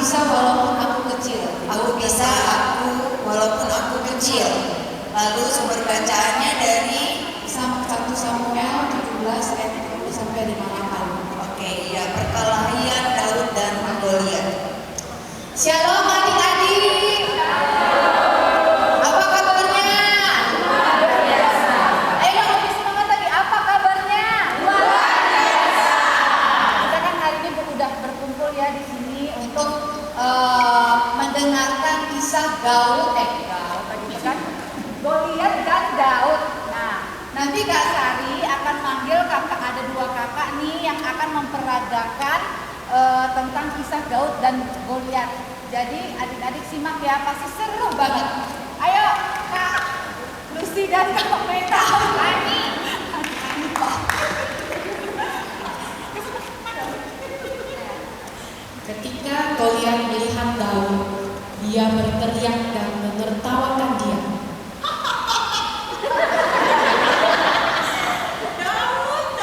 bisa walaupun aku kecil. Aku bisa walaupun aku kecil. Lalu sumber bacaannya dari 1 Samuel 17 ayat 30 sampai 58. Oke, ya, perkelahian Daud dan Goliat. Shalom adik-adik. Apa kabarnya? Luar biasa. Ayo lebih semangat lagi. Apa kabarnya? Luar biasa. Kita kan hari ini sudah berkumpul ya di sini untuk mendengarkan kisah Daud tadi kan Goliat dan Daud. Nah, nanti Kak Sari akan manggil kakak, ada 2 kakak nih yang akan memperagakan tentang kisah Daud dan Goliat. Jadi adik-adik simak ya, pasti seru banget. Ayo Kak Lucy dan Kak Meta. Ketika Goliat melihat Daud, dia berteriak dan menertawakan dia. Daud,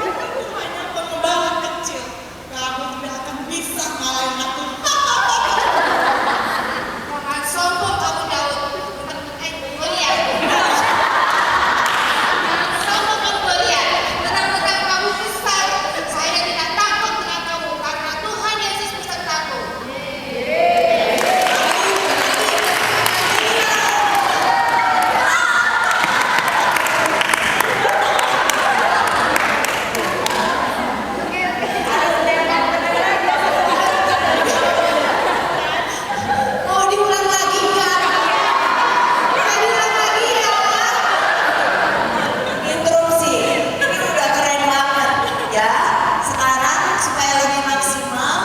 kamu hanya pengembala kecil. Kamu tidak akan bisa ngalahin aku. Jangan sombong kamu Daud. Goliat. Jangan sombong kamu Goliat. Mentang-mentang kamu besar, saya tidak takut dengan kamu karena Tuhan Yesus besertaku. Mau diulang lagi nggak? Mau diulang lagi ya? interupsi. Ini udah keren banget ya. Sekarang supaya lebih maksimal,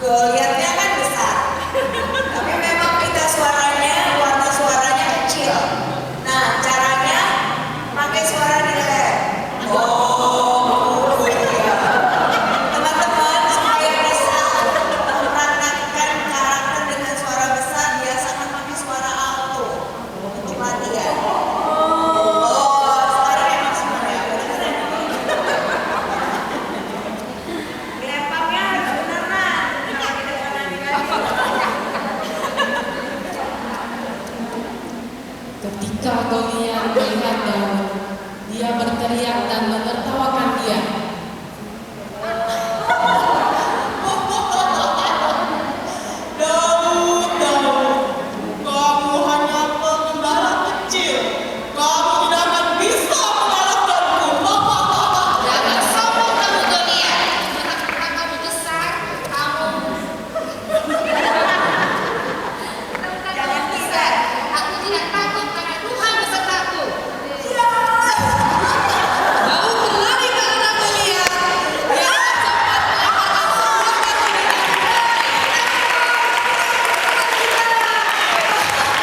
Goliatnya kan besar. Tapi memang pita suaranya, warna suaranya kecil. Nah, caranya pakai suara di leher. Oh, iya. Teman-teman, supaya bisa mempraktekkan karakter dengan suara besar, biasakan pakai suara alto. Latihan. Oh, sekarang yang maksimal ya. Dilemparnya harus beneran. Nah, di depan adik-adik. Ketika Goliat melihat Daud, dia berteriak dan menertawakan dia. Daud, kamu hanya pengembala kecil. Kamu tidak akan bisa mengalahkanku. Jangan sombong kamu Goliat. Mentang-mentang kamu besar, kamu Jangan besar. Aku tidak takut karena Tuhan besertaku. Daud berlari ke arah Goliat. Dia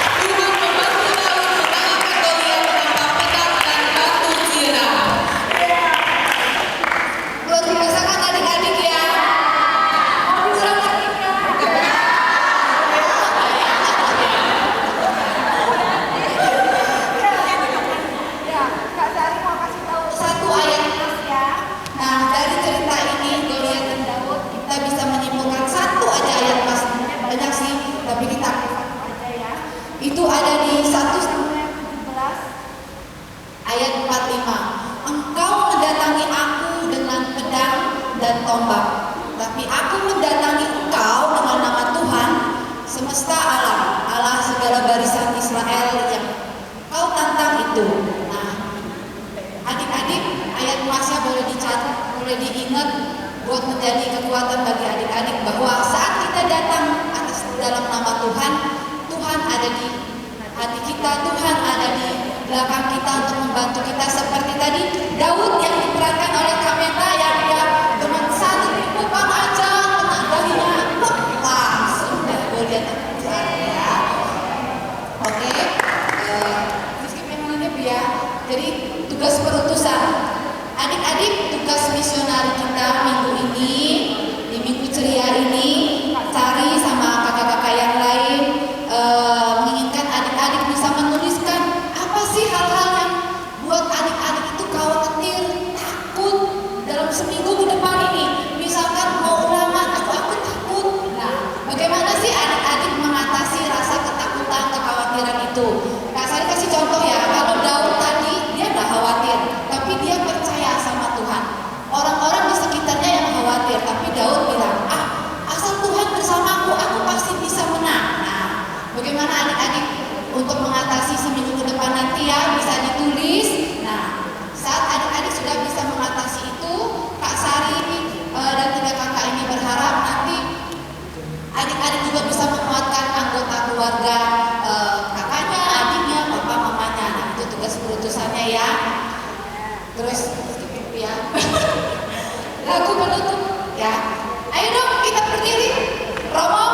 Tuhan membantu Daud mengalahkan Goliat tanpa pedang dan batu tiram. Luar biasa kan adik-adik ya? Mau diulang lagi nggak? Ya, Kak Sari mau kasih tahu 1 ayat plus ya. Nah, dari cerita ini Goliat dan Daud kita bisa menyimpulkan 1 aja ayat plus. Sebenarnya banyak sih, tapi kita ambil 1 aja ya. Itu ada di 1 Samuel 17 ayat 45. Engkau mendatangi aku dengan pedang dan tombak, tapi aku mendatangi engkau dengan nama Tuhan semesta alam, Allah segala barisan Israel yang kau tantang itu. Nah, adik-adik, ayat pasnya boleh dicatat, boleh diingat buat menjadi kekuatan bagi adik-adik bahwa saat kita datang atas dalam nama Tuhan, Tuhan ada di hati kita, Tuhan ada di belakang kita untuk membantu kita seperti tadi Daud yang diperankan oleh Kameta yang dia dengan 1 tipukan aja kena dahinya langsung deh Goliat terpisah ya. Oke, skip yang mana ya. Jadi tugas perutusan adik-adik, tugas misionari kita minggu ini di minggu ceria ini, Kak Sari sama kakak-kakak yang lain menginginkan adik-adik bisa menuliskan apa sih hal-hal yang buat adik-adik itu khawatir, takut dalam lagu penutup ya. Ayo dong kita berdiri. Romo